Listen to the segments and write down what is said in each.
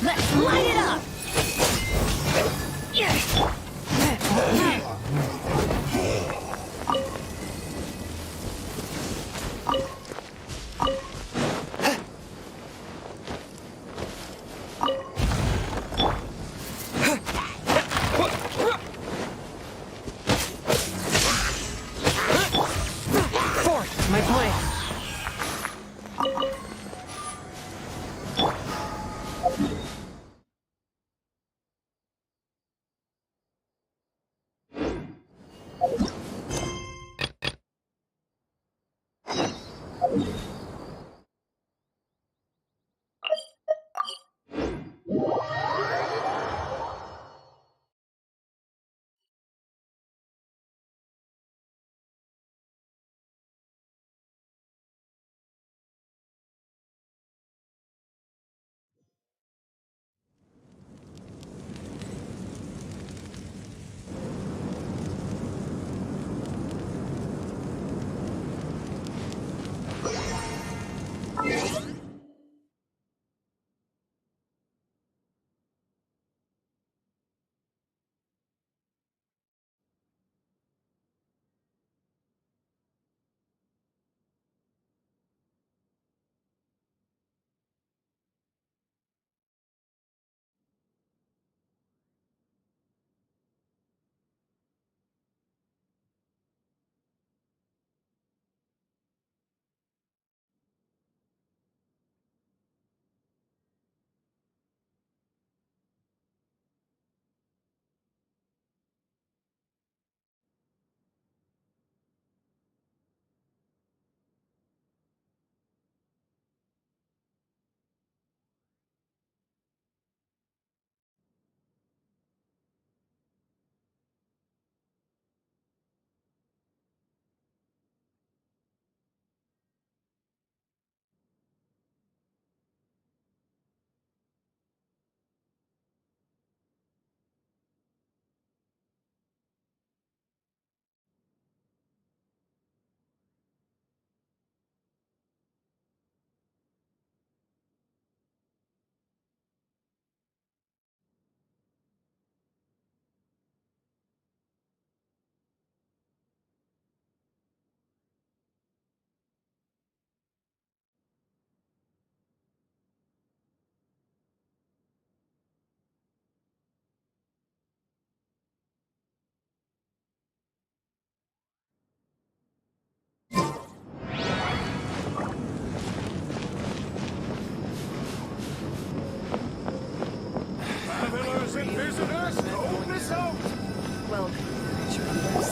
Let's light it up! Fourth, my plan.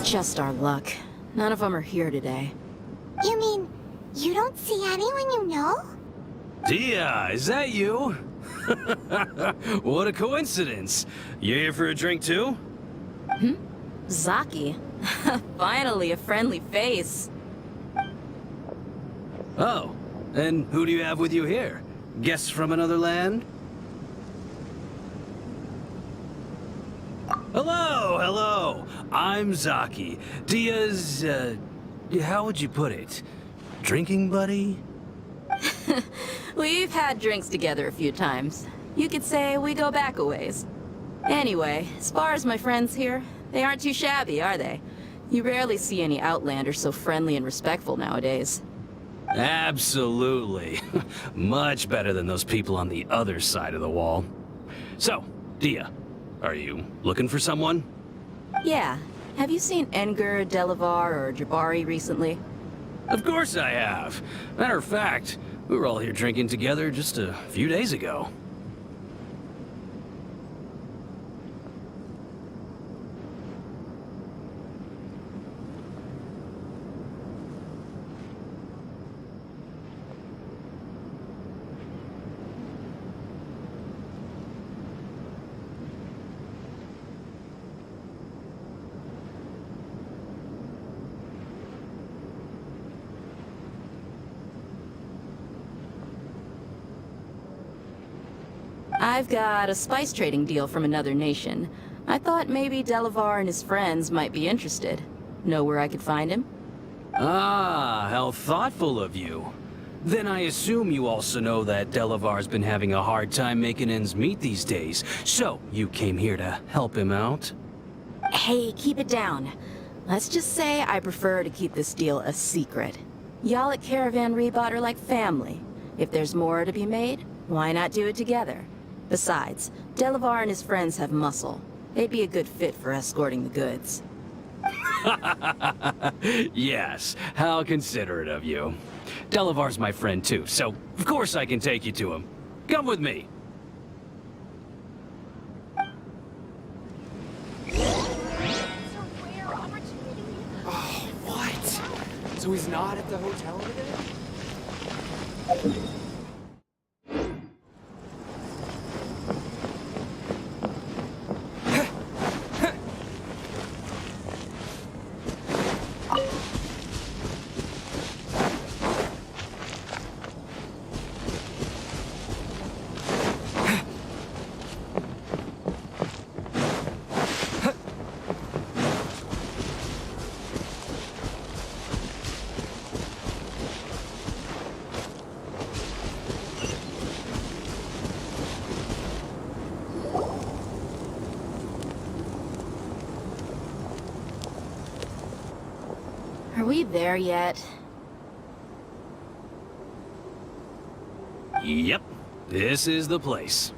Just our luck. None of them are here today. You mean, you don't see anyone you know? Dia, is that you? What a coincidence. You here for a drink too? Zaki. Finally, a friendly face. Oh, and who do you have with you here? Guests from another land? Hello, hello. I'm Zaki. Dia's, how would you put it? Drinking buddy? We've had drinks together a few times. You could say we go back a ways. Anyway, as far as my friends here, they aren't too shabby, are they? You rarely see any Outlanders so friendly and respectful nowadays. Absolutely. Much better than those people on the other side of the wall. So, Dia, are you looking for someone? Yeah. Have you seen Enger, Delavar, or Jabari recently? Of course I have. Matter of fact, we were all here drinking together just a few days ago. I've got a spice trading deal from another nation. I thought maybe Delavar and his friends might be interested. Know where I could find him? Ah, how thoughtful of you. Then I assume you also know that Delavar's been having a hard time making ends meet these days, so you came here to help him out? Hey, keep it down. Let's just say I prefer to keep this deal a secret. Y'all at Caravan Rebot are like family. If there's more to be made, why not do it together? Besides, Delavar and his friends have muscle. They'd be a good fit for escorting the goods. Yes, how considerate of you. Delavar's my friend too, so of course I can take you to him. Come with me. Oh, what? So he's not at the hotel today? Are we there yet? Yep, this is the place.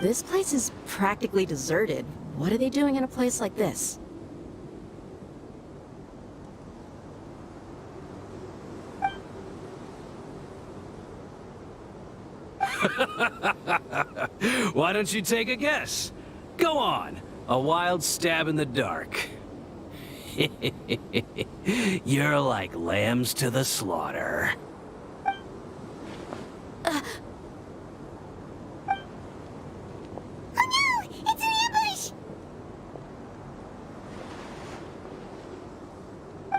This place is practically deserted. What are they doing in a place like this? Why don't you take a guess? Go on, a wild stab in the dark. You're like lambs to the slaughter. Oh no! It's an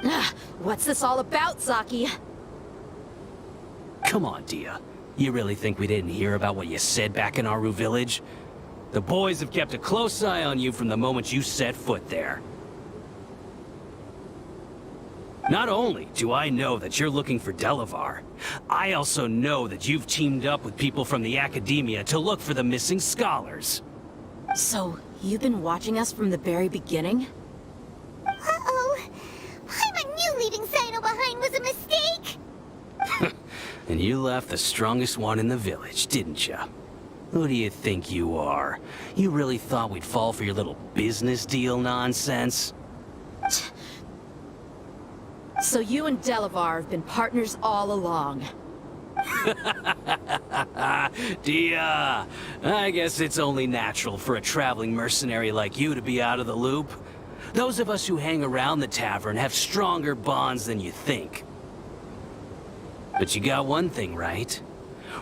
ambush! What's this all about, Zaki? Come on, Dia. You really think we didn't hear about what you said back in Aru village? The boys have kept a close eye on you from the moment you set foot there. Not only do I know that you're looking for Delavar, I also know that you've teamed up with people from the Academia to look for the missing scholars. So, you've been watching us from the very beginning? Uh-oh. I knew leaving Sino behind was a mistake! And you left the strongest one in the village, didn't ya? Who do you think you are? You really thought we'd fall for your little business deal nonsense? So you and Delavar have been partners all along. Dia, I guess it's only natural for a traveling mercenary like you to be out of the loop. Those of us who hang around the tavern have stronger bonds than you think. But you got one thing right.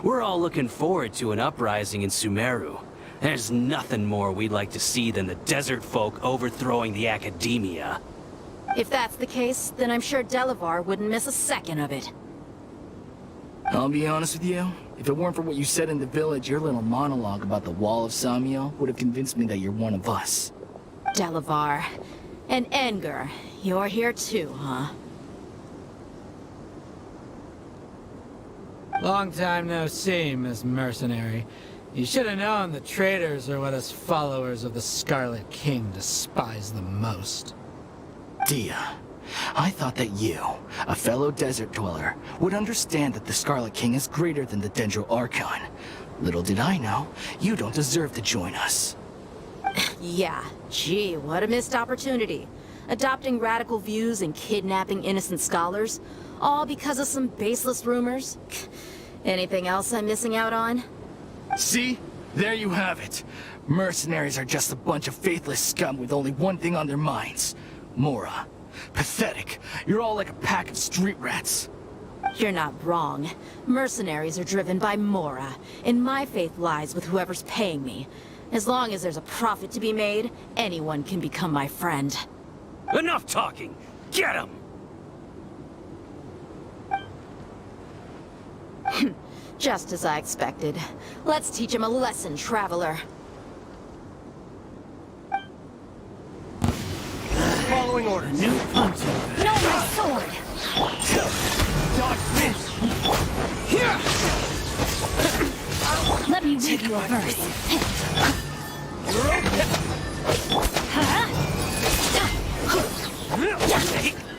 We're all looking forward to an uprising in Sumeru. There's nothing more we'd like to see than the desert folk overthrowing the Academia. If that's the case, then I'm sure Delavar wouldn't miss a second of it. I'll be honest with you. If it weren't for what you said in the village, your little monologue about the Wall of Sambil would have convinced me that you're one of us. Delavar. And Enger, you're here too, huh? Long time no see, Miss Mercenary. You should have known the traitors are what us followers of the Scarlet King despise the most. Dia, I thought that you, a fellow desert dweller, would understand that the Scarlet King is greater than the Dendro Archon. Little did I know, you don't deserve to join us. Yeah, gee, what a missed opportunity. Adopting radical views and kidnapping innocent scholars, all because of some baseless rumors. Anything else I'm missing out on? See? There you have it. Mercenaries are just a bunch of faithless scum with only one thing on their minds. Mora. Pathetic. You're all like a pack of street rats. You're not wrong. Mercenaries are driven by Mora, and my faith lies with whoever's paying me. As long as there's a profit to be made, anyone can become my friend. Enough talking! Get him! Just as I expected. Let's teach him a lesson, traveler. Following orders. New punching. No, my sword!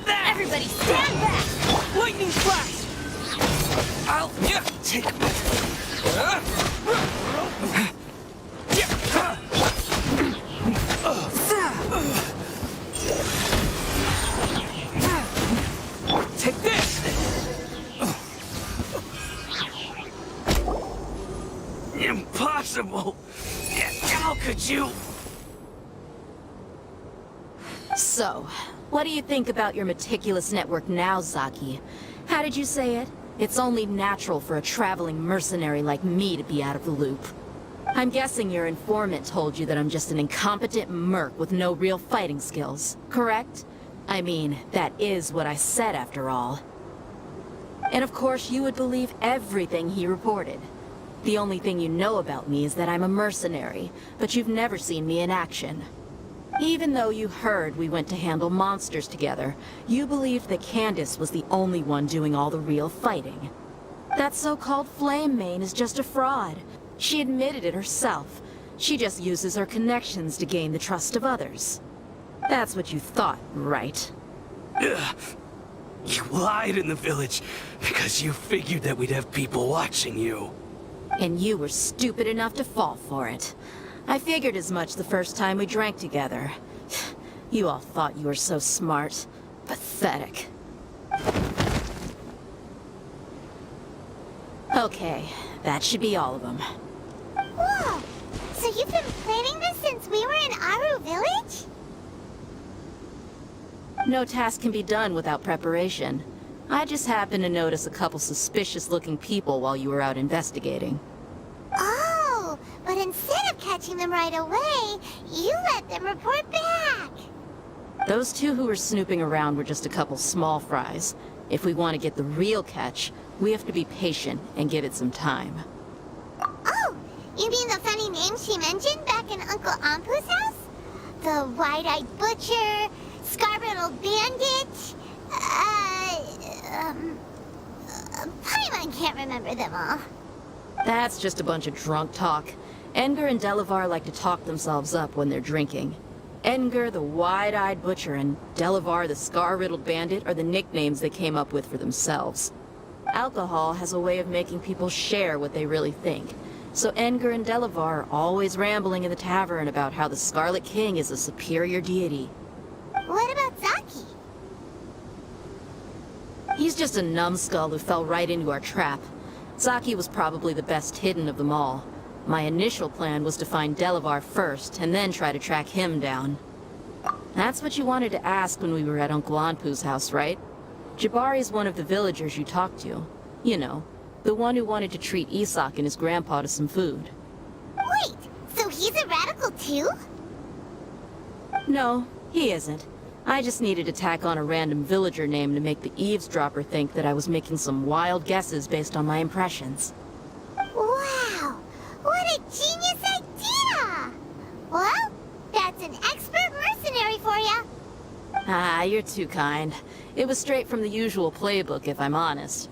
Everybody stand back! Lightning flash! I'll take... Take this! Impossible! How could you? So, what do you think about your meticulous network now, Zaki? How did you say it? It's only natural for a traveling mercenary like me to be out of the loop. I'm guessing your informant told you that I'm just an incompetent merc with no real fighting skills, correct? I mean, that is what I said after all. And of course you would believe everything he reported. The only thing you know about me is that I'm a mercenary, but you've never seen me in action. Even though you heard we went to handle monsters together, you believed that Candace was the only one doing all the real fighting. That so-called Flame Mane is just a fraud. She admitted it herself. She just uses her connections to gain the trust of others. That's what you thought, right? Ugh. You lied in the village because you figured that we'd have people watching you. And you were stupid enough to fall for it. I figured as much the first time we drank together. You all thought you were so smart. Pathetic. Okay, that should be all of them. Whoa! So you've been planning this since we were in Aru Village? No task can be done without preparation. I just happened to notice a couple suspicious-looking people while you were out investigating. Oh, but instead of catching them right away, you let them report back. Those two who were snooping around were just a couple small fries. If we want to get the real catch, we have to be patient and give it some time. Oh, you mean the funny name she mentioned back in Uncle Ampu's house? The wide-eyed butcher, scar-riddled bandit, Paimon can't remember them all. That's just a bunch of drunk talk. Edgar and Delavar like to talk themselves up when they're drinking. Edgar, the wide-eyed butcher, and Delavar, the scar-riddled bandit, are the nicknames they came up with for themselves. Alcohol has a way of making people share what they really think. So Edgar and Delavar are always rambling in the tavern about how the Scarlet King is a superior deity. What about Zaki? He's just a numbskull who fell right into our trap. Zaki was probably the best hidden of them all. My initial plan was to find Delavar first, and then try to track him down. That's what you wanted to ask when we were at Uncle Anpu's house, right? Jabari's one of the villagers you talked to. You know, the one who wanted to treat Isak and his grandpa to some food. Wait, so he's a radical too? No, he isn't. I just needed to tack on a random villager name to make the eavesdropper think that I was making some wild guesses based on my impressions. Wow, what a genius idea! Well, that's an expert mercenary for ya. Ah, you're too kind. It was straight from the usual playbook, if I'm honest.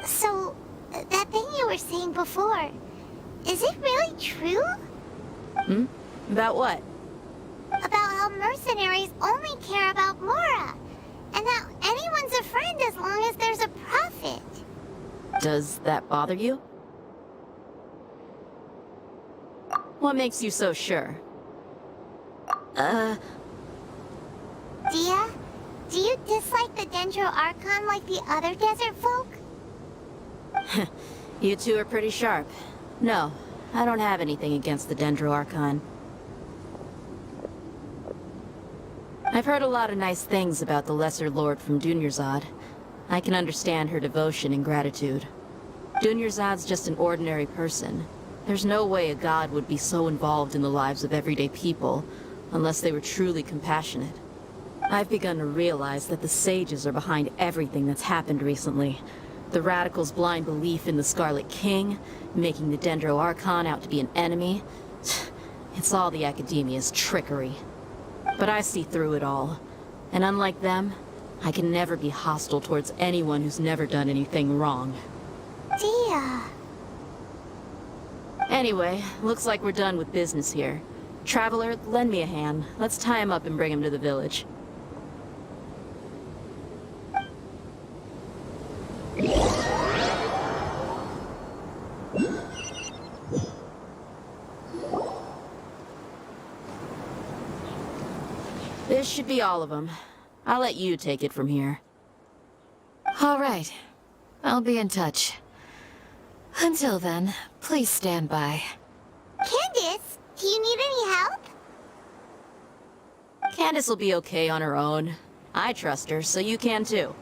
So, that thing you were saying before, is it really true? About what? About how mercenaries only care about Mora, and that anyone's a friend as long as there's a profit. Does that bother you? What makes you so sure? Dia, do you dislike the Dendro Archon like the other desert folk? You two are pretty sharp. No, I don't have anything against the Dendro Archon. I've heard a lot of nice things about the Lesser Lord from Dunyarzad. I can understand her devotion and gratitude. Dunyarzad's just an ordinary person. There's no way a god would be so involved in the lives of everyday people, unless they were truly compassionate. I've begun to realize that the sages are behind everything that's happened recently. The radicals' blind belief in the Scarlet King, making the Dendro Archon out to be an enemy. It's all the Academia's trickery. But I see through it all. And unlike them, I can never be hostile towards anyone who's never done anything wrong. Dia. Anyway, looks like we're done with business here. Traveler, lend me a hand. Let's tie him up and bring him to the village. This should be all of them. I'll let you take it from here. All right. I'll be in touch. Until then, please stand by. Candace, do you need any help? Candace will be okay on her own. I trust her, so you can too.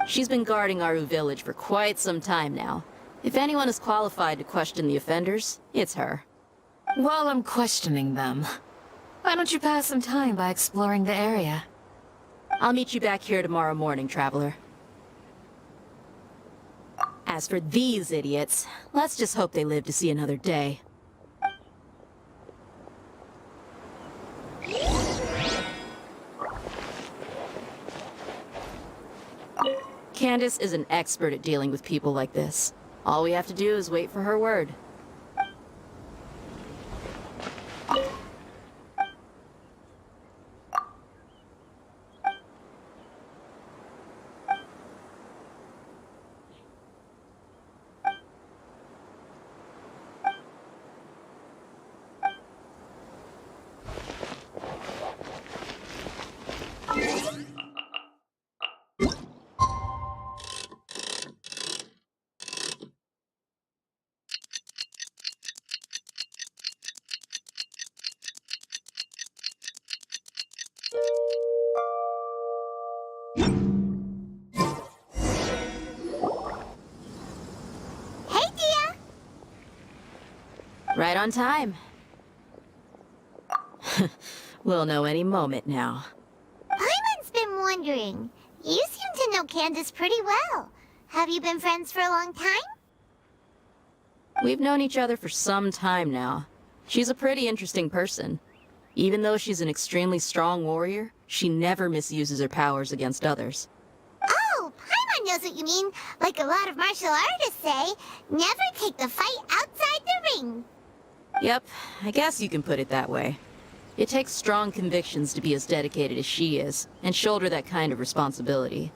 She's been guarding Aru village for quite some time now. If anyone is qualified to question the offenders, it's her. While I'm questioning them, why don't you pass some time by exploring the area? I'll meet you back here tomorrow morning, Traveler. As for these idiots, let's just hope they live to see another day. Candace is an expert at dealing with people like this. All we have to do is wait for her word. Hey, Dia! Right on time. We'll know any moment now. Paimon's been wondering. You seem to know Candace pretty well. Have you been friends for a long time? We've known each other for some time now. She's a pretty interesting person. Even though she's an extremely strong warrior, she never misuses her powers against others. Oh, Paimon knows what you mean. Like a lot of martial artists say, never take the fight outside the ring. Yep, I guess you can put it that way. It takes strong convictions to be as dedicated as she is, and shoulder that kind of responsibility.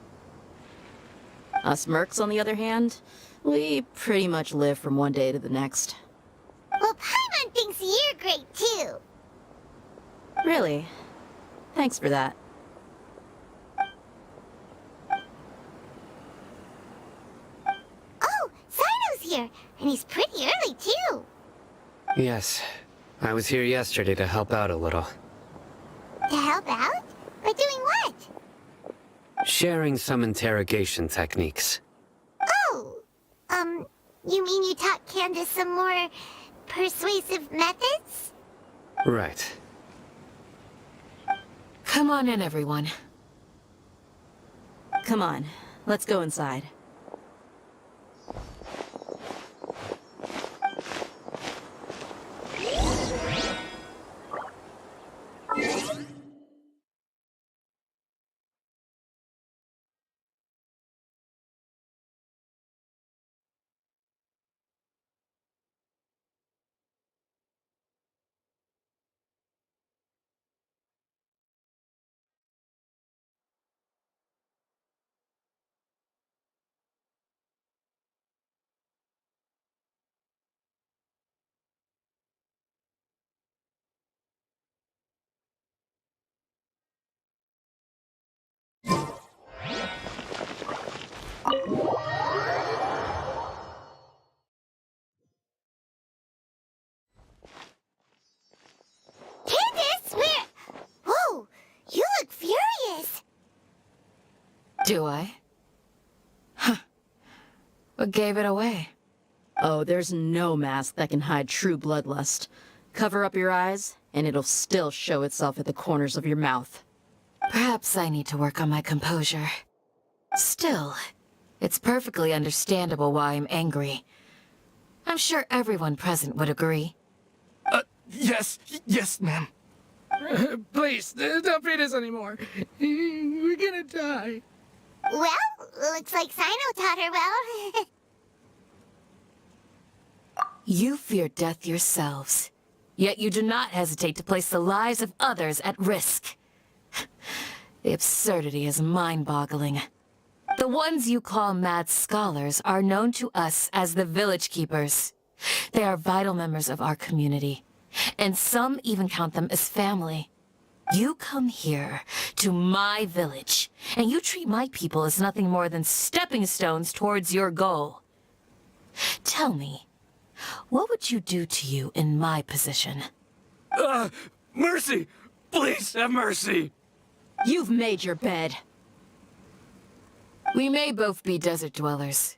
Us mercs, on the other hand, we pretty much live from one day to the next. Well, Paimon thinks you're great too. Really? Thanks for that. Oh, Sino's here, and he's pretty early too. Yes. I was here yesterday to help out a little. To help out? By doing what? Sharing some interrogation techniques. Oh, you mean you taught Candace some more persuasive methods? Right. Come on in, everyone. Come on, let's go inside. Candace, where? Whoa, you look furious. Do I? Huh. What gave it away? Oh, there's no mask that can hide true bloodlust. Cover up your eyes, and it'll still show itself at the corners of your mouth. Perhaps I need to work on my composure. Still, it's perfectly understandable why I'm angry. I'm sure everyone present would agree. Yes, ma'am. Please, don't beat us anymore. We're gonna die. Well, looks like Sino taught her well. You fear death yourselves, yet you do not hesitate to place the lives of others at risk. The absurdity is mind-boggling. The ones you call mad scholars are known to us as the Village Keepers. They are vital members of our community, and some even count them as family. You come here, to my village, and you treat my people as nothing more than stepping stones towards your goal. Tell me, what would you do to you in my position? Mercy! Please have mercy! You've made your bed. We may both be desert dwellers,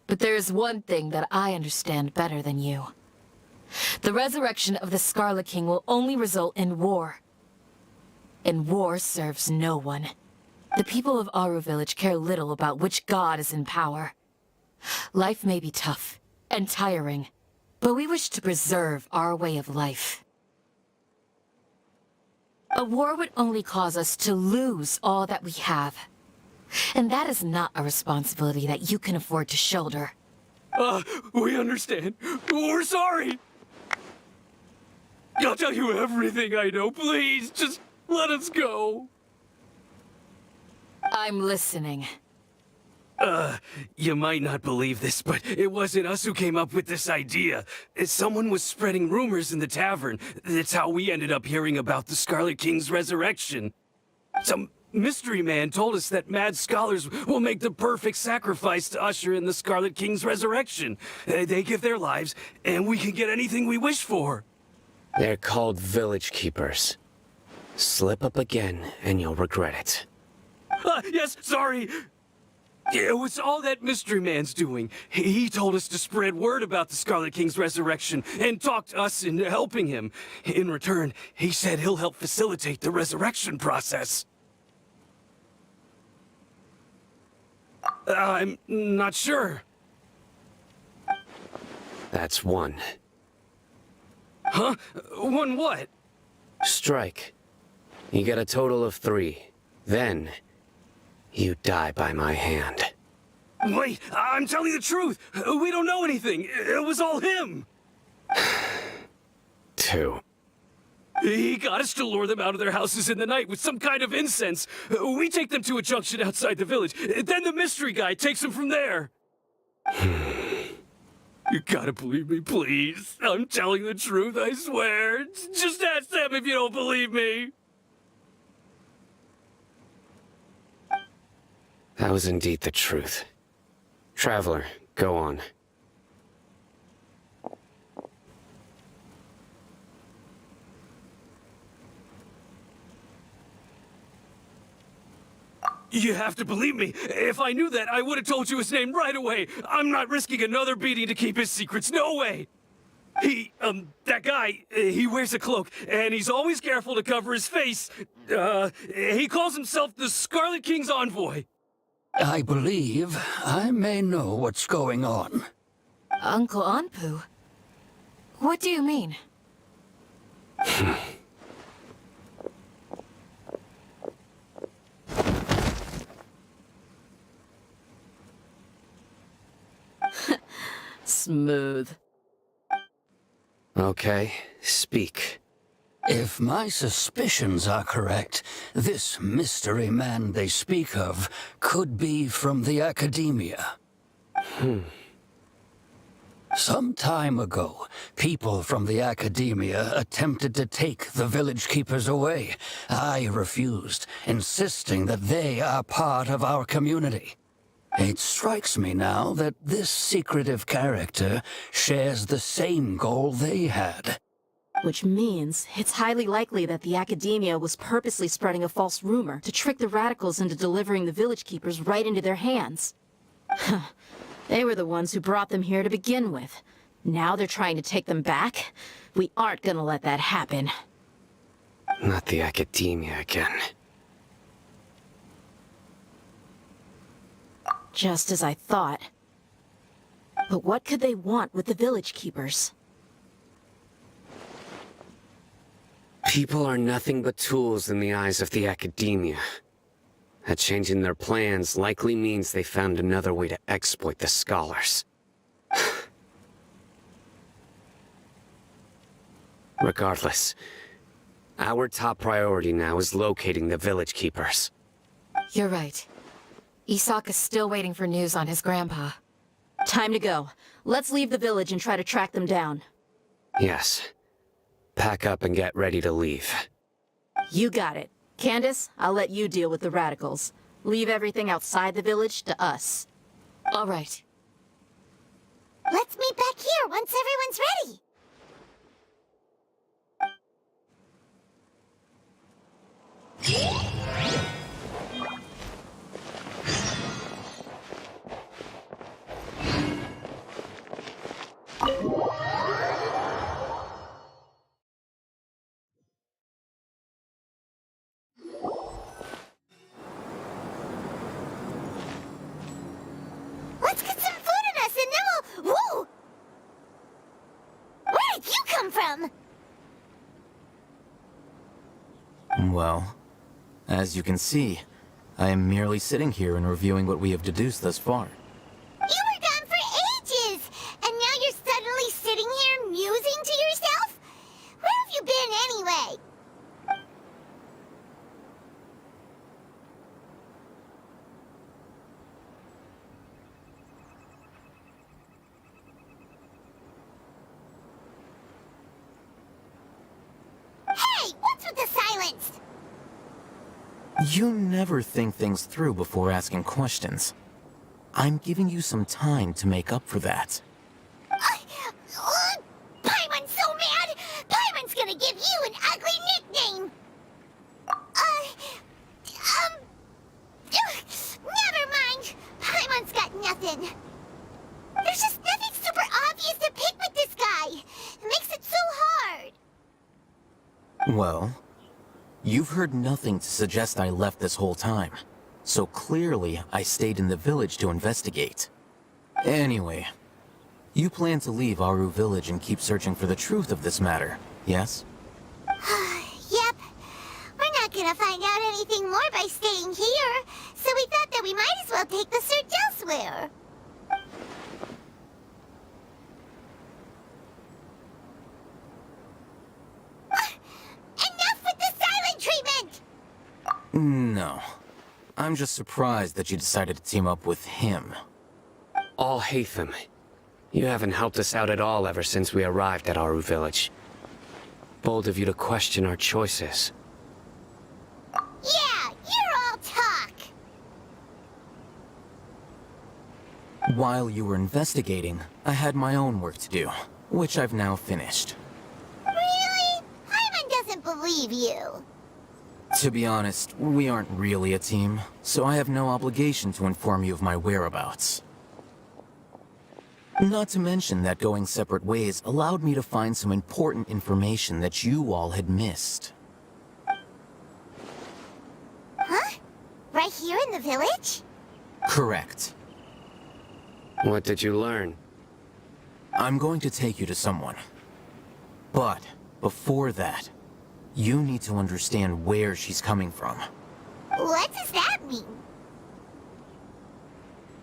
but there is one thing that I understand better than you. The resurrection of the Scarlet King will only result in war. And war serves no one. The people of Aru Village care little about which god is in power. Life may be tough and tiring, but we wish to preserve our way of life. A war would only cause us to lose all that we have. And that is not a responsibility that you can afford to shoulder. We understand. We're sorry! I'll tell you everything I know, please, just let us go. I'm listening. You might not believe this, but it wasn't us who came up with this idea. Someone was spreading rumors in the tavern. That's how we ended up hearing about the Scarlet King's resurrection. Some mystery man told us that mad scholars will make the perfect sacrifice to usher in the Scarlet King's resurrection. They give their lives, and we can get anything we wish for. They're called Village Keepers. Slip up again, and you'll regret it. Yes, sorry. It was all that mystery man's doing. He told us to spread word about the Scarlet King's resurrection and talked us into helping him. In return, he said he'll help facilitate the resurrection process. I'm not sure. That's one. Huh? One what? Strike. You get a total of 3. Then, you die by my hand. Wait, I'm telling the truth. We don't know anything. It was all him. 2. He got us to lure them out of their houses in the night with some kind of incense. We take them to a junction outside the village. Then the mystery guy takes them from there. You gotta believe me, please. I'm telling the truth, I swear. Just ask them if you don't believe me. That was indeed the truth. Traveler, go on. You have to believe me. If I knew that, I would have told you his name right away. I'm not risking another beating to keep his secrets. No way. That guy, he wears a cloak, and he's always careful to cover his face. He calls himself the Scarlet King's envoy. I believe I may know what's going on. Uncle Anpu? What do you mean? Smooth. Okay, speak. If my suspicions are correct, this mystery man they speak of could be from the academia. Some time ago, people from the academia attempted to take the village keepers away. I refused, insisting that they are part of our community. It strikes me now that this secretive character shares the same goal they had. Which means it's highly likely that the academia was purposely spreading a false rumor to trick the radicals into delivering the village keepers right into their hands. They were the ones who brought them here to begin with. Now they're trying to take them back? We aren't gonna let that happen. Not the academia again. Just as I thought. But what could they want with the village keepers? People are nothing but tools in the eyes of the academia. That changing their plans likely means they found another way to exploit the scholars. Regardless, our top priority now is locating the village keepers. You're right. Isak is still waiting for news on his grandpa. Time to go. Let's leave the village and try to track them down. Yes. Pack up and get ready to leave. You got it. Candace, I'll let you deal with the radicals. Leave everything outside the village to us. All right. Let's meet back here once everyone's ready. Let's get some food in us and then we'll... Whoa! Where did you come from? Well, as you can see, I am merely sitting here and reviewing what we have deduced thus far. You were gone for ages, and now you're suddenly sitting here musing to yourself? Where have you been anyway? Hey, what's with the silence? You never think things through before asking questions. I'm giving you some time to make up for that. Paimon's so mad! Paimon's gonna give you an ugly nickname! Never mind! Paimon's got nothing. There's just nothing super obvious to pick with this guy. It makes it so hard. Well, you've heard nothing to suggest I left this whole time. So clearly, I stayed in the village to investigate. Anyway, you plan to leave Aru village and keep searching for the truth of this matter, yes? Yep. We're not gonna find out anything more by staying here, so we thought that we might as well take the search elsewhere. Enough with the silent treatment! No. I'm just surprised that you decided to team up with him. All Hatham, you haven't helped us out at all ever since we arrived at Aru village. Bold of you to question our choices. Yeah, you're all talk. While you were investigating, I had my own work to do, which I've now finished. Really? Hyman doesn't believe you. To be honest, we aren't really a team, so I have no obligation to inform you of my whereabouts. Not to mention that going separate ways allowed me to find some important information that you all had missed. Huh? Right here in the village? Correct. What did you learn? I'm going to take you to someone. But, before that, you need to understand where she's coming from. What does that mean?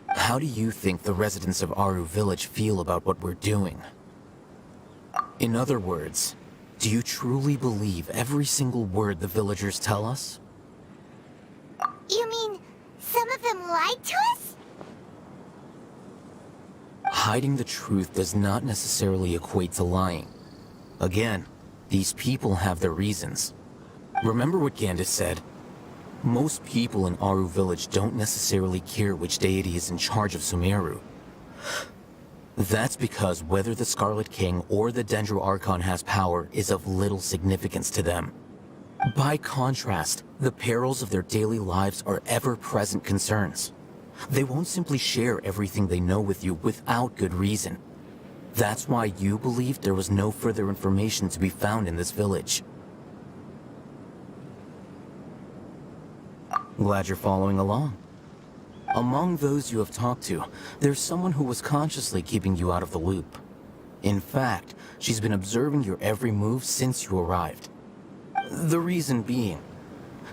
How do you think the residents of Aru village feel about what we're doing? In other words, do you truly believe every single word the villagers tell us? You mean, some of them lied to us? Hiding the truth does not necessarily equate to lying. Again, these people have their reasons. Remember what Candace said? Most people in Aru village don't necessarily care which deity is in charge of Sumeru. That's because whether the Scarlet King or the Dendro Archon has power is of little significance to them. By contrast, the perils of their daily lives are ever-present concerns. They won't simply share everything they know with you without good reason. That's why you believed there was no further information to be found in this village. Glad you're following along. Among those you have talked to, there's someone who was consciously keeping you out of the loop. In fact, she's been observing your every move since you arrived. The reason being,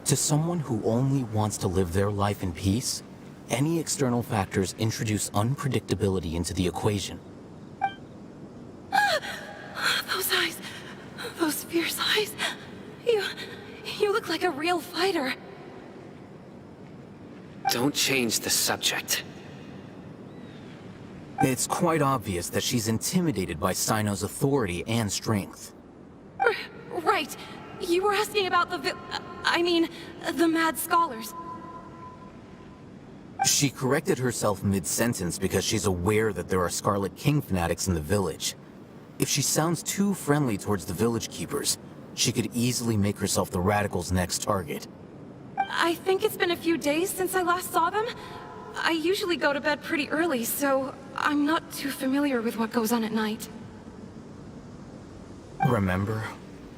to someone who only wants to live their life in peace, any external factors introduce unpredictability into the equation. Those eyes. Those real fighter. Don't change the subject. It's quite obvious that she's intimidated by Sino's authority and strength. Right. You were asking about the mad scholars. She corrected herself mid-sentence because she's aware that there are Scarlet King fanatics in the village. If she sounds too friendly towards the village keepers, she could easily make herself the Radicals' next target. I think it's been a few days since I last saw them. I usually go to bed pretty early, so I'm not too familiar with what goes on at night. Remember?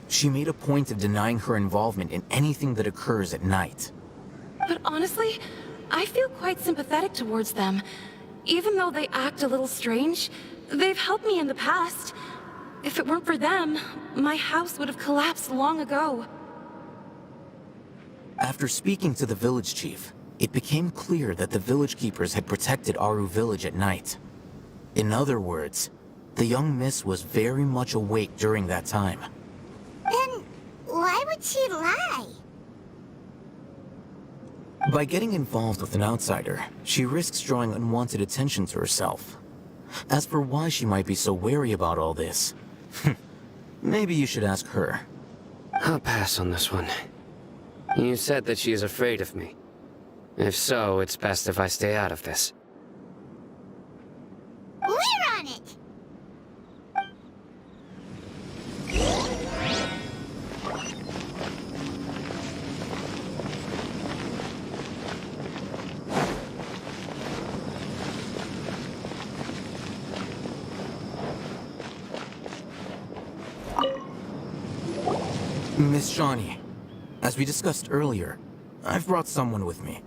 She made a point of denying her involvement in anything that occurs at night. But honestly, I feel quite sympathetic towards them. Even though they act a little strange, they've helped me in the past. If it weren't for them, my house would have collapsed long ago. After speaking to the village chief, it became clear that the village keepers had protected Aru village at night. In other words, the young miss was very much awake during that time. Then, why would she lie? By getting involved with an outsider, she risks drawing unwanted attention to herself. As for why she might be so wary about all this, maybe you should ask her. I'll pass on this one. You said that she is afraid of me. If so, it's best if I stay out of this. We're on it! Miss Shawnee, as we discussed earlier, I've brought someone with me.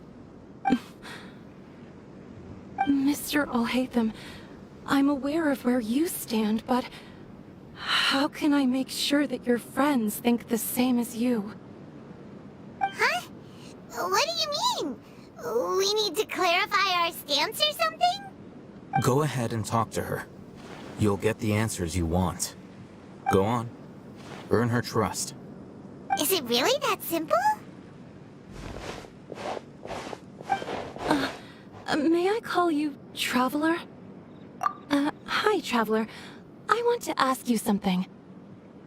Mr. Alhaitham, I'm aware of where you stand, but how can I make sure that your friends think the same as you? Huh? What do you mean? We need to clarify our stance or something? Go ahead and talk to her. You'll get the answers you want. Go on. Earn her trust. Is it really that simple? May I call you Traveler? Hi, Traveler. I want to ask you something.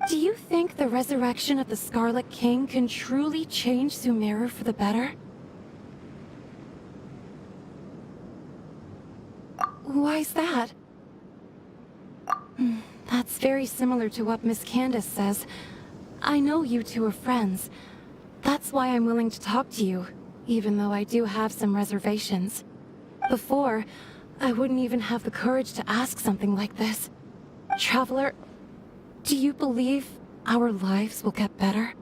Do you think the resurrection of the Scarlet King can truly change Sumeru for the better? Why's that? That's very similar to what Miss Candace says. I know you two are friends. That's why I'm willing to talk to you, even though I do have some reservations. Before, I wouldn't even have the courage to ask something like this. Traveler, do you believe our lives will get better?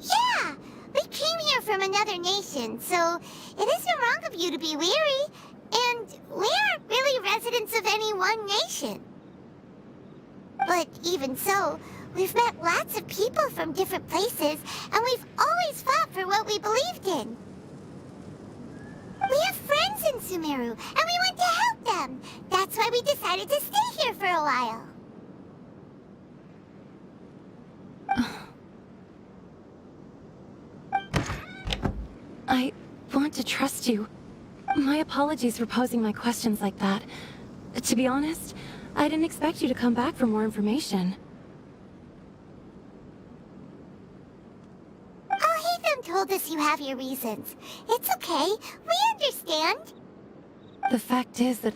Yeah! We came here from another nation, so it isn't wrong of you to be weary. And we aren't really residents of any one nation. But even so, we've met lots of people from different places, and we've always fought for what we believed in. We have friends in Sumeru, and we want to help them. That's why we decided to stay here for a while. I want to trust you. My apologies for posing my questions like that. To be honest, I didn't expect you to come back for more information. Alhaitham told us you have your reasons. It's okay. We understand. The fact is that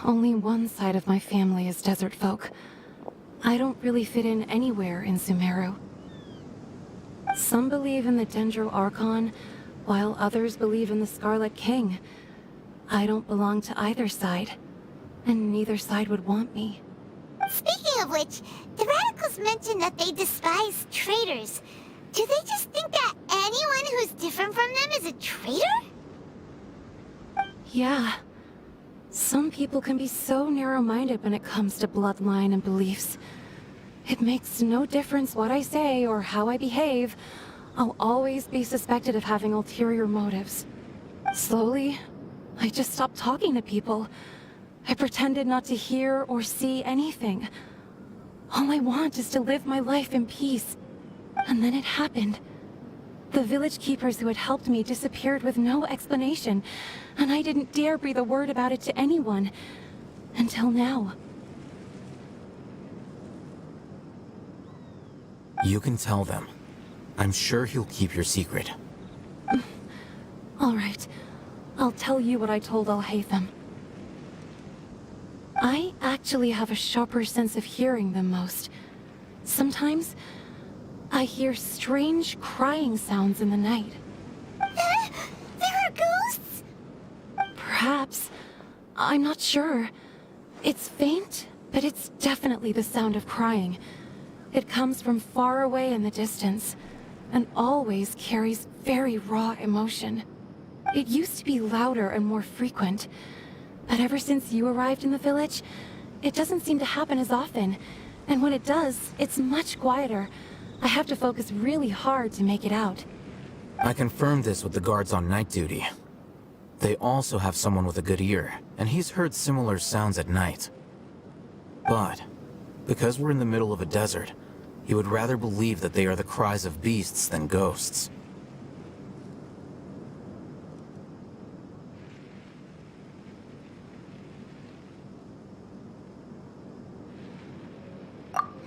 only one side of my family is desert folk. I don't really fit in anywhere in Sumeru. Some believe in the Dendro Archon, while others believe in the Scarlet King. I don't belong to either side, and neither side would want me. Speaking of which, the Radicals mentioned that they despise traitors. Do they just think that anyone who's different from them is a traitor? Yeah. Some people can be so narrow-minded when it comes to bloodline and beliefs. It makes no difference what I say or how I behave. I'll always be suspected of having ulterior motives. Slowly, I just stopped talking to people. I pretended not to hear or see anything. All I want is to live my life in peace. And then it happened. The village keepers who had helped me disappeared with no explanation, and I didn't dare breathe a word about it to anyone. Until now. You can tell them. I'm sure he'll keep your secret. All right. I'll tell you what I told Al-Haytham. I actually have a sharper sense of hearing than most. Sometimes, I hear strange crying sounds in the night. There are ghosts? Perhaps. I'm not sure. It's faint, but it's definitely the sound of crying. It comes from far away in the distance, and always carries very raw emotion. It used to be louder and more frequent, but ever since you arrived in the village, it doesn't seem to happen as often, and when it does, it's much quieter. I have to focus really hard to make it out. I confirmed this with the guards on night duty. They also have someone with a good ear, and he's heard similar sounds at night. But, because we're in the middle of a desert, he would rather believe that they are the cries of beasts than ghosts.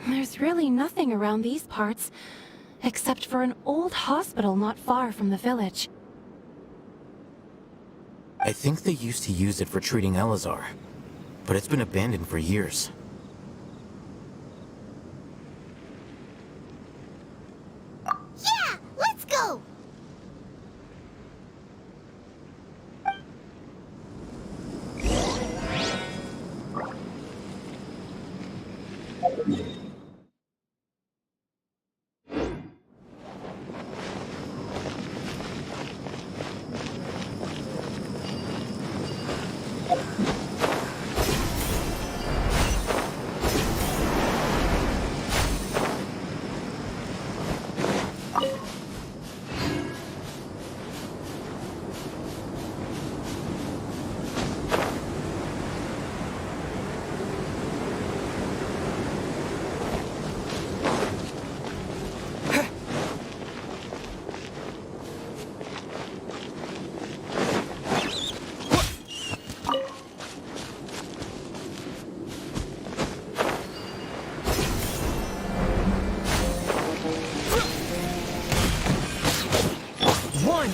There's really nothing around these parts, except for an old hospital not far from the village. I think they used to use it for treating Elazar, but it's been abandoned for years. Yeah, let's go!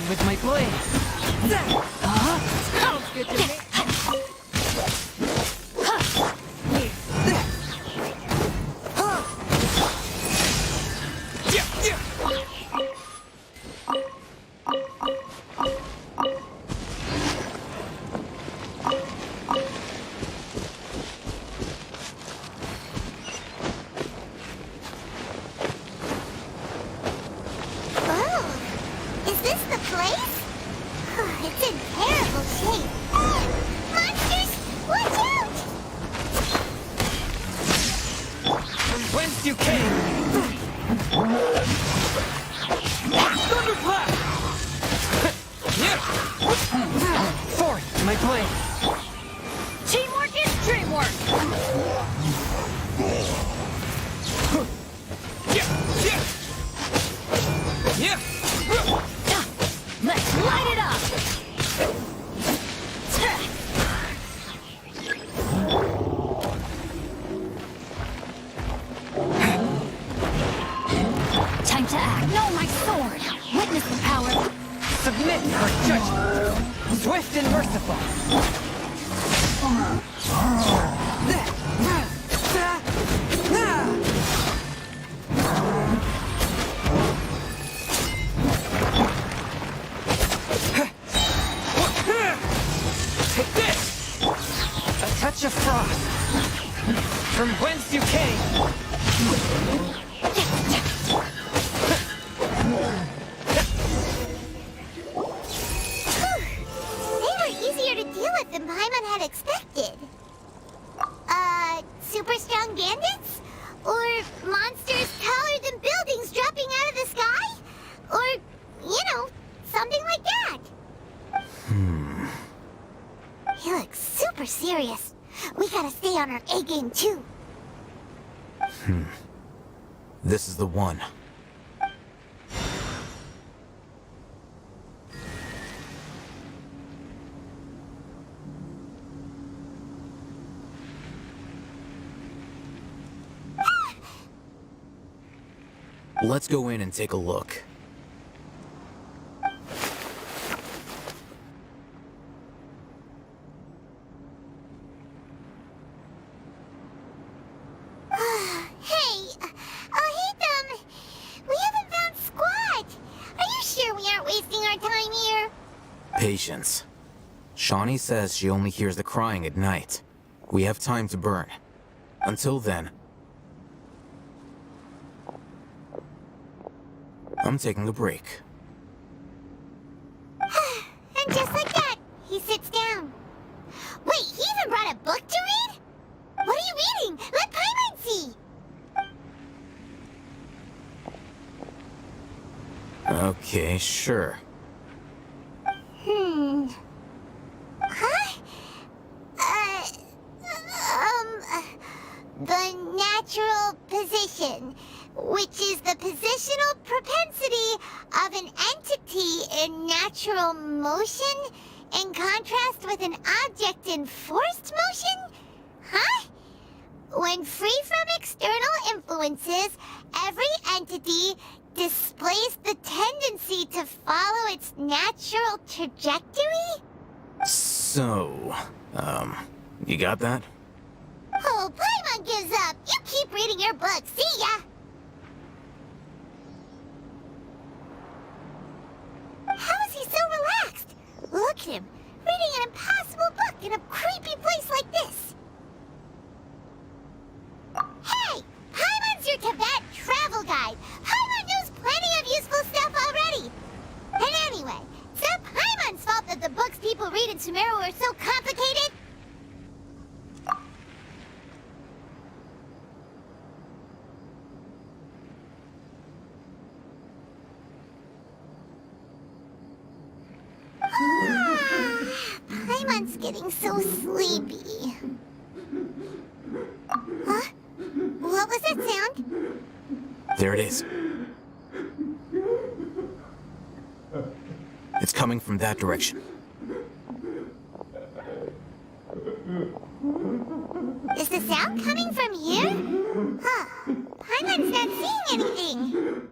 With my blade. Sounds good to me. It's in terrible shape. Monsters, watch out! From whence you came? Thunderclap! Forth, my blade. Teamwork is dreamwork! Let's light it up! Time to act. No, my sword! Witness the power! Submit for judgment! Swift and merciful! Take this! A touch of frost! From whence you came! They were easier to deal with than Paimon had expected. on our A game too. This is the one. Let's go in and take a look. Patience. Shawnee says she only hears the crying at night. We have time to burn. Until then, I'm taking a break. And just like that, he sits down. Wait, he even brought a book to read? What are you reading? Let Paimon see! Okay, sure. The natural position, which is the positional propensity of an entity in natural motion in contrast with an object in forced motion? Huh? When free from external influences, every entity displays the tendency to follow its natural trajectory? So, you got that? Oh, Paimon gives up! You keep reading your book, see ya! How is he so relaxed? Look at him, reading an impossible book in a creepy place like this. Hey! Paimon's your Tibet travel guide! Paimon knows plenty of useful stuff already! And anyway, it's not Paimon's fault that the books people read in Sumeru are so complicated! Paimon's getting so sleepy. Huh? What was that sound? There it is. It's coming from that direction. Is the sound coming from here? Huh. Paimon's not seeing anything.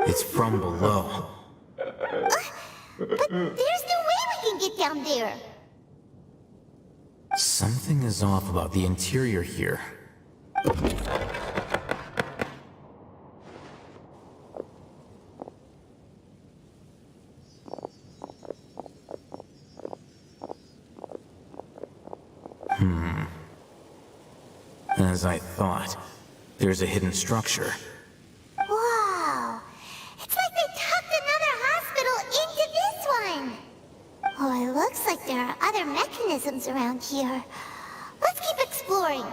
It's from below. But there's no way we can get down there. Something is off about the interior here. As I thought, there's a hidden structure. Wow. It's like they tucked another hospital into this one. Oh, it looks like there are other mechanisms around here. Let's keep exploring.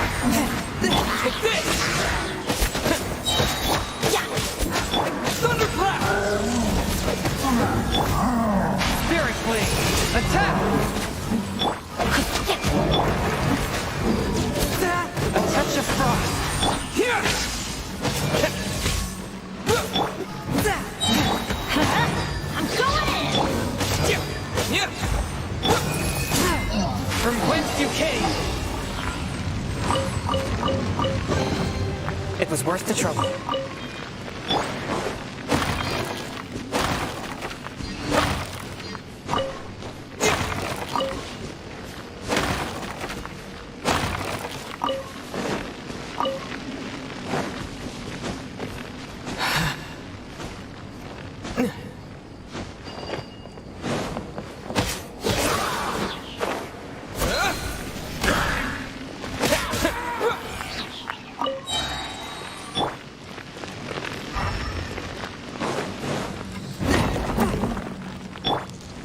Take this! Thunderclap! Spirit Blade! Attack! A touch of frost! Here! I'm going in! From whence you came! It was worth the trouble.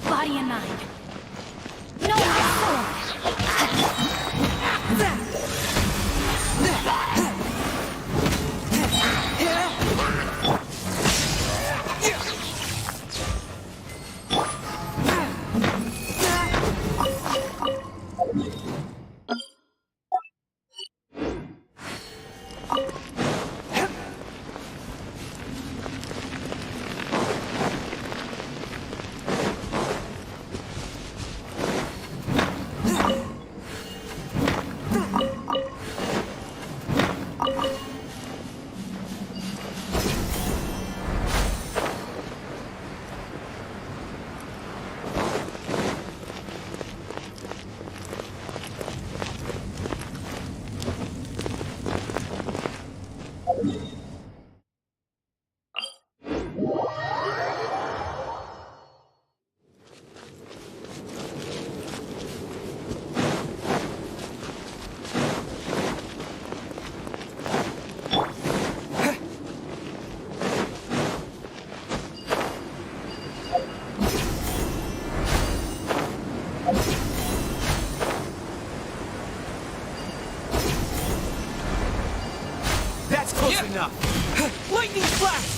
Body and mind. No, my sword! That's close enough! Lightning flash!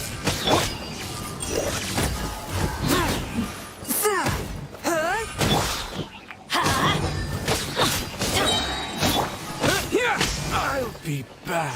Here! I'll be back.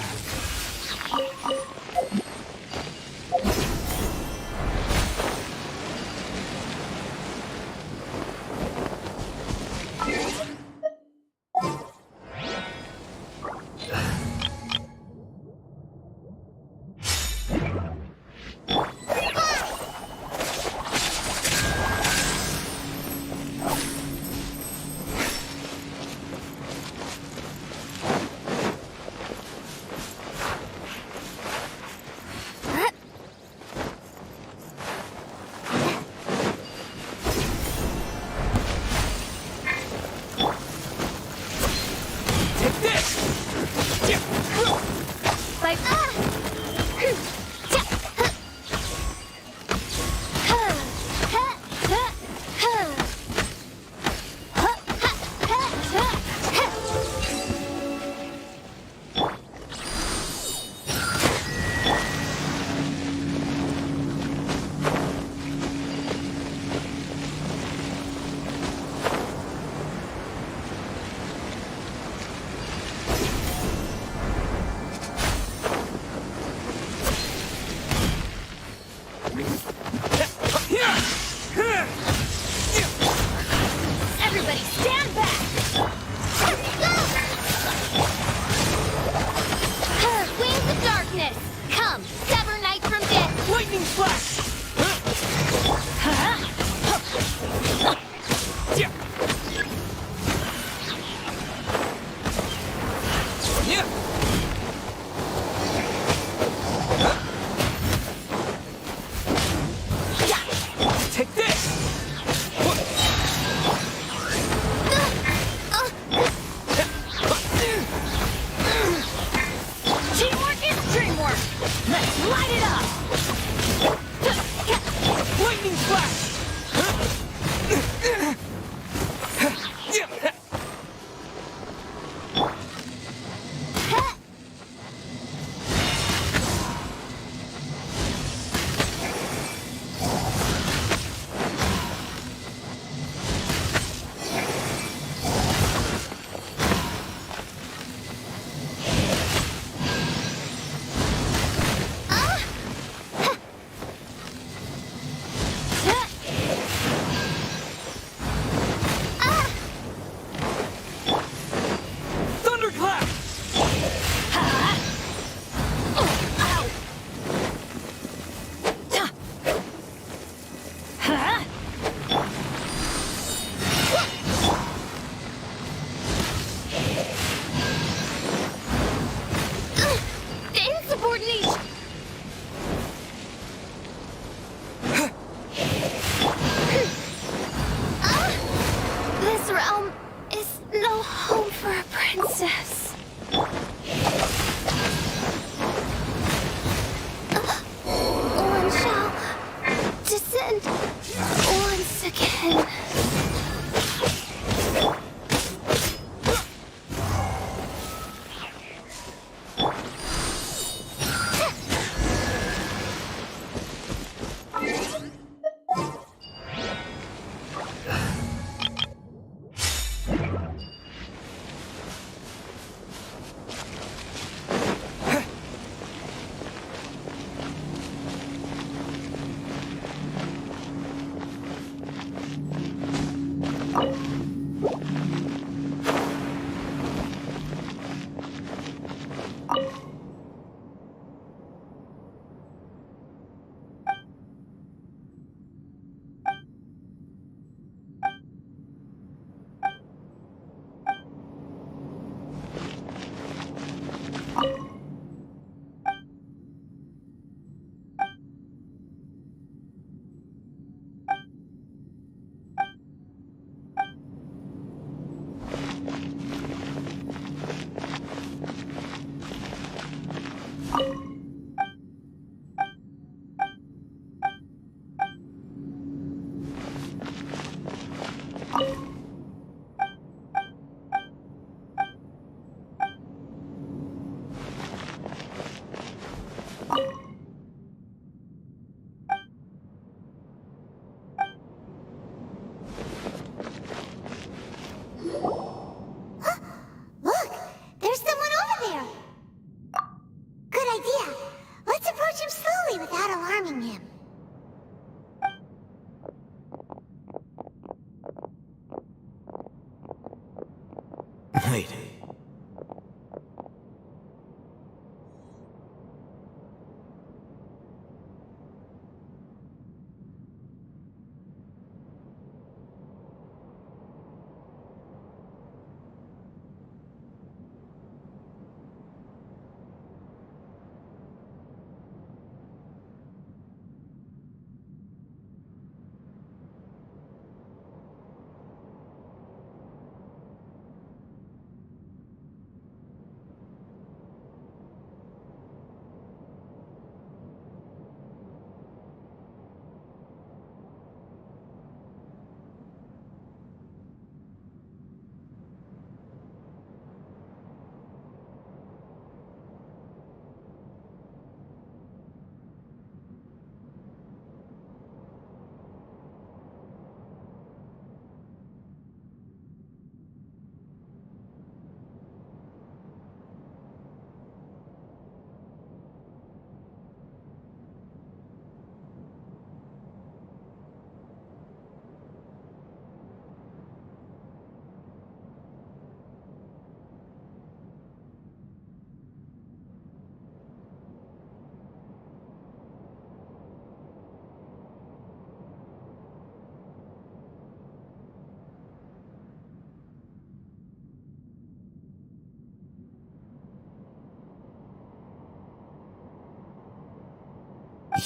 right.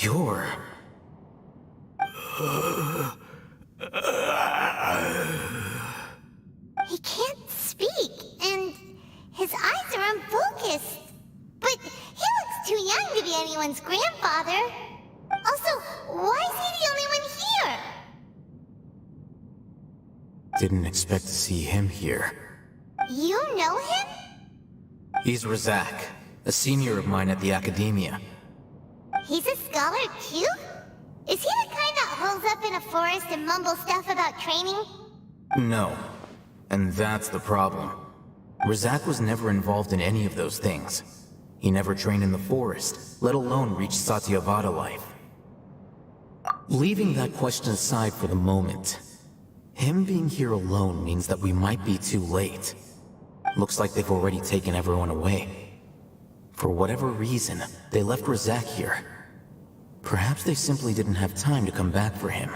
You're... He can't speak, and his eyes are unfocused. But he looks too young to be anyone's grandfather. Also, why is he the only one here? Didn't expect to see him here. You know him? He's Razak, a senior of mine at the Academia. He's a scholar too? Is he the kind that holes up in a forest and mumbles stuff about training? No. And that's the problem. Razak was never involved in any of those things. He never trained in the forest, let alone reach Satyavada life. Leaving that question aside for the moment, him being here alone means that we might be too late. Looks like they've already taken everyone away. For whatever reason, they left Razak here. Perhaps they simply didn't have time to come back for him.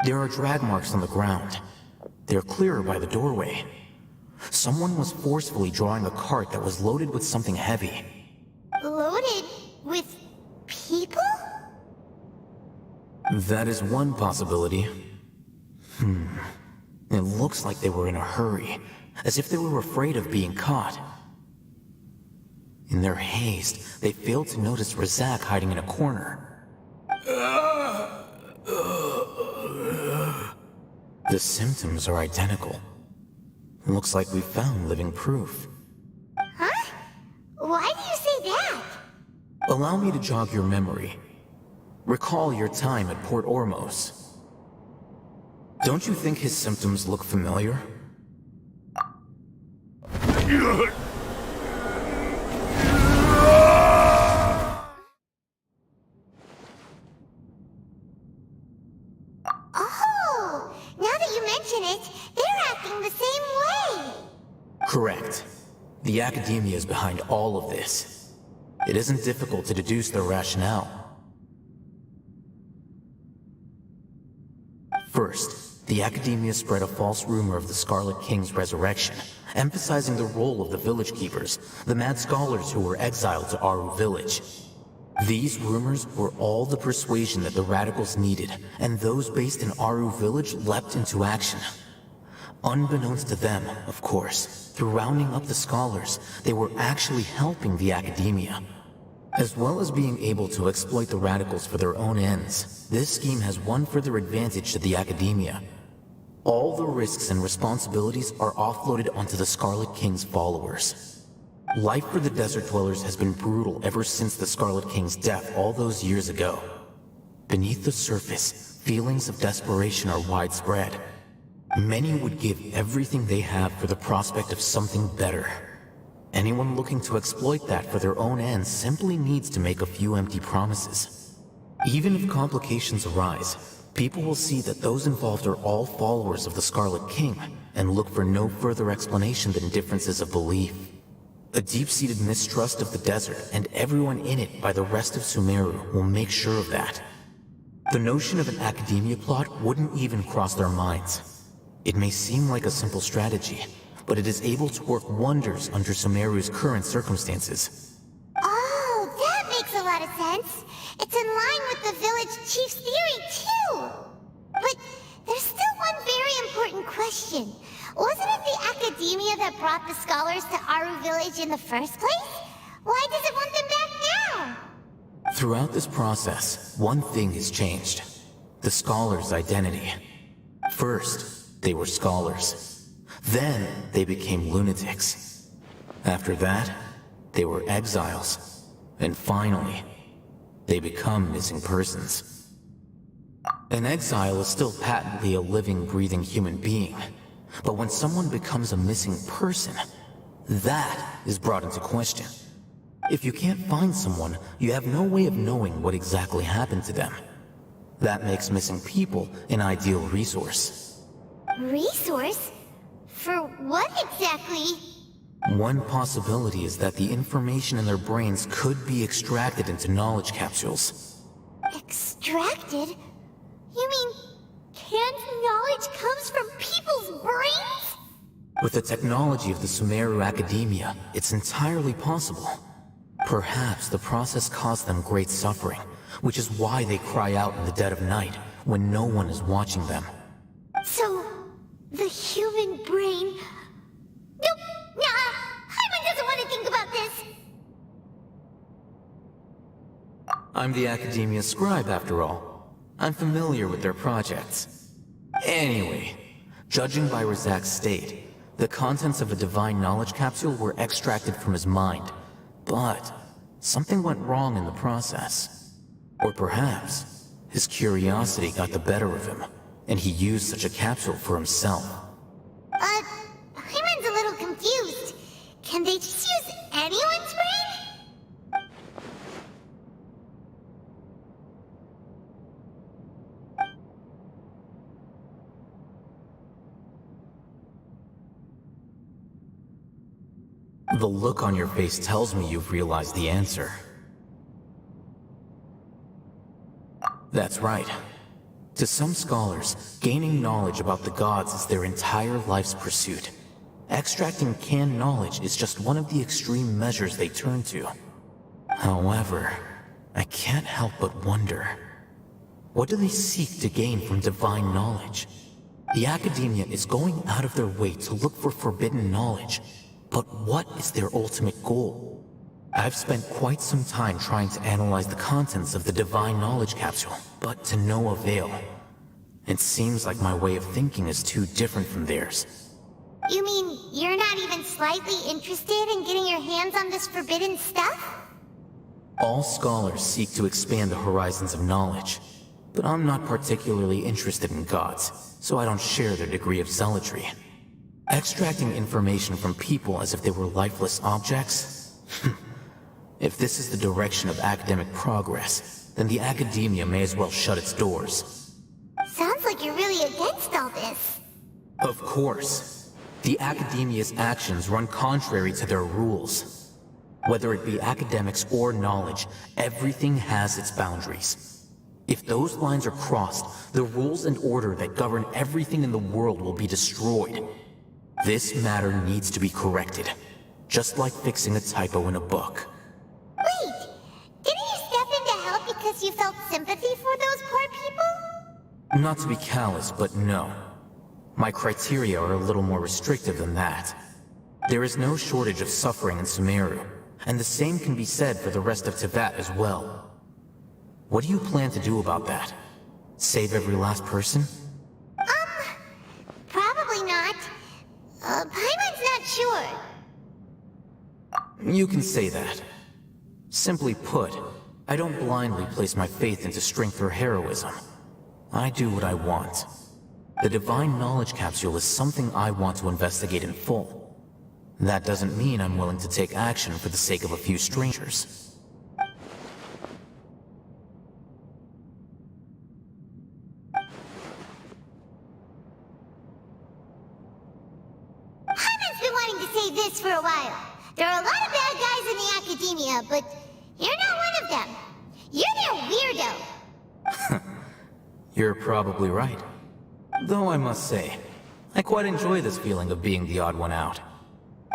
There are drag marks on the ground. They're clearer by the doorway. Someone was forcefully drawing a cart that was loaded with something heavy. Loaded with people? That is one possibility. It looks like they were in a hurry, as if they were afraid of being caught. In their haste, they failed to notice Razak hiding in a corner. The symptoms are identical. Looks like we found living proof. Huh? Why do you say that? Allow me to jog your memory. Recall your time at Port Ormos. Don't you think his symptoms look familiar? Oh! Now that you mention it, they're acting the same way! Correct. The Academia is behind all of this. It isn't difficult to deduce their rationale. First, the Academia spread a false rumor of the Scarlet King's resurrection, emphasizing the role of the village keepers, the mad scholars who were exiled to Aru village. These rumors were all the persuasion that the radicals needed, and those based in Aru village leapt into action. Unbeknownst to them, of course, through rounding up the scholars, they were actually helping the Academia. As well as being able to exploit the radicals for their own ends, this scheme has one further advantage to the Academia. All the risks and responsibilities are offloaded onto the Scarlet King's followers. Life for the Desert Dwellers has been brutal ever since the Scarlet King's death all those years ago. Beneath the surface, feelings of desperation are widespread. Many would give everything they have for the prospect of something better. Anyone looking to exploit that for their own ends simply needs to make a few empty promises. Even if complications arise, people will see that those involved are all followers of the Scarlet King and look for no further explanation than differences of belief. A deep-seated mistrust of the desert and everyone in it by the rest of Sumeru will make sure of that. The notion of an academia plot wouldn't even cross their minds. It may seem like a simple strategy, but it is able to work wonders under Sumeru's current circumstances. Oh, that makes a lot of sense. It's in line with the village chief's theory, too. But there's still one very important question. Wasn't it the academia that brought the scholars to Aru Village in the first place? Why does it want them back now? Throughout this process, one thing has changed. The scholars' identity. First, they were scholars. Then, they became lunatics. After that, they were exiles. And finally, they become missing persons. An exile is still patently a living, breathing human being. But when someone becomes a missing person, that is brought into question. If you can't find someone, you have no way of knowing what exactly happened to them. That makes missing people an ideal resource. Resource? For what exactly? One possibility is that the information in their brains could be extracted into knowledge capsules. Extracted? You mean canned knowledge comes from people's brains? With the technology of the Sumeru Academia, it's entirely possible. Perhaps the process caused them great suffering, which is why they cry out in the dead of night when no one is watching them. So, the human brain... Nope, nah, Hyman doesn't want to think about this. I'm the Academia scribe, after all. I'm familiar with their projects. Anyway, judging by Razak's state, the contents of a divine knowledge capsule were extracted from his mind. But something went wrong in the process. Or perhaps his curiosity got the better of him, and he used such a capsule for himself. Hyman's a little confused. Can they just use anyone's brain? The look on your face tells me you've realized the answer. That's right. To some scholars, gaining knowledge about the gods is their entire life's pursuit. Extracting canned knowledge is just one of the extreme measures they turn to. However, I can't help but wonder, what do they seek to gain from divine knowledge? The Academia is going out of their way to look for forbidden knowledge. But what is their ultimate goal? I've spent quite some time trying to analyze the contents of the divine knowledge capsule, but to no avail. It seems like my way of thinking is too different from theirs. You mean you're not even slightly interested in getting your hands on this forbidden stuff? All scholars seek to expand the horizons of knowledge, but I'm not particularly interested in gods, so I don't share their degree of zealotry. Extracting information from people as if they were lifeless objects? If this is the direction of academic progress, then the Academia may as well shut its doors. Sounds like you're really against all this. Of course. The Academia's actions run contrary to their rules. Whether it be academics or knowledge, everything has its boundaries. If those lines are crossed, the rules and order that govern everything in the world will be destroyed. This matter needs to be corrected, just like fixing a typo in a book. Wait, didn't you step in to help because you felt sympathy for those poor people? Not to be callous, but no. My criteria are a little more restrictive than that. There is no shortage of suffering in Sumeru, and the same can be said for the rest of Teyvat as well. What do you plan to do about that? Save every last person? Probably not. Paimon's not sure. You can say that. Simply put, I don't blindly place my faith into strength or heroism. I do what I want. The Divine Knowledge Capsule is something I want to investigate in full. That doesn't mean I'm willing to take action for the sake of a few strangers. a while. There are a lot of bad guys in the academia, but you're not one of them. You're their weirdo. You're probably right. Though I must say, I quite enjoy this feeling of being the odd one out.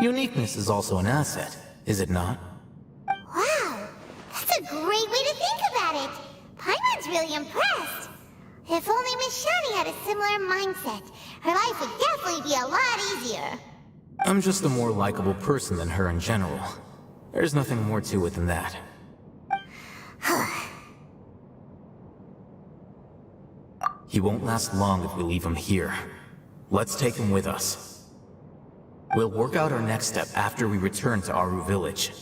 Uniqueness is also an asset, is it not? Wow, that's a great way to think about it. Paimon's really impressed. If only Miss Shani had a similar mindset, her life would definitely be a lot easier. I'm just a more likable person than her in general. There's nothing more to it than that. He won't last long if we leave him here. Let's take him with us. We'll work out our next step after we return to Aru Village.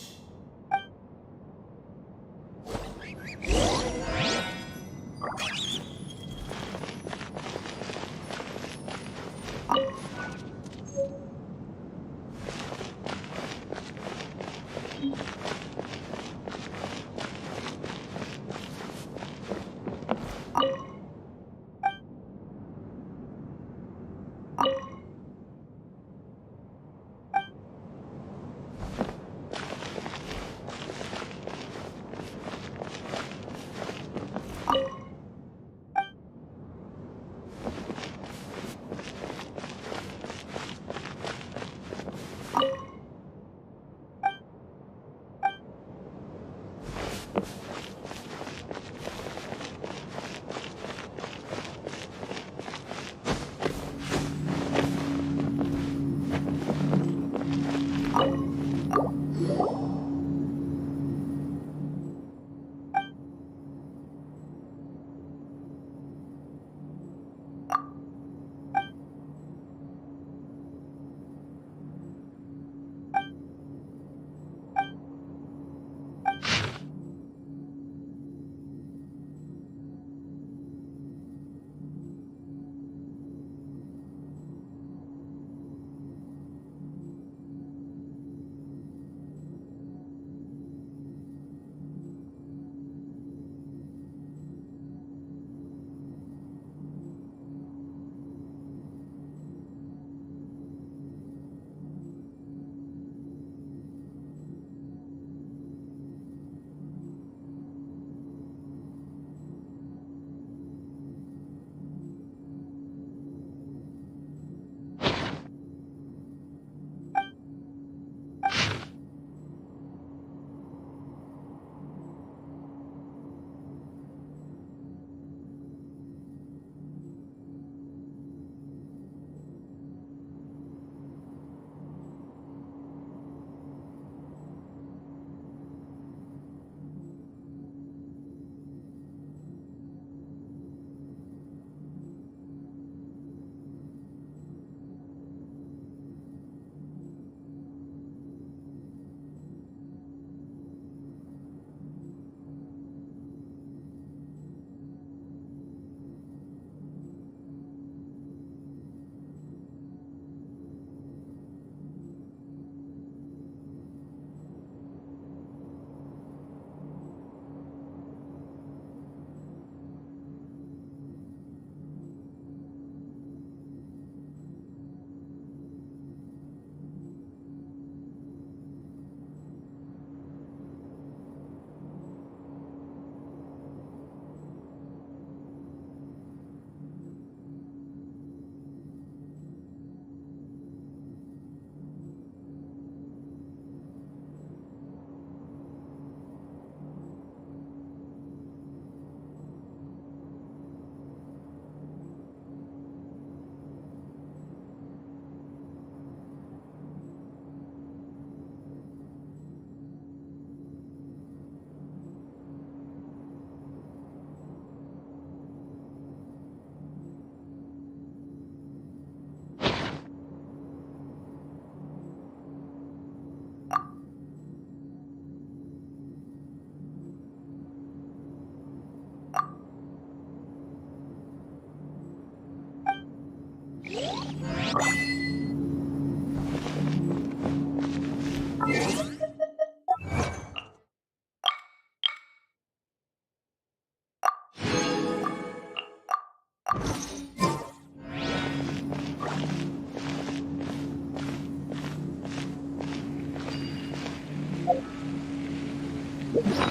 You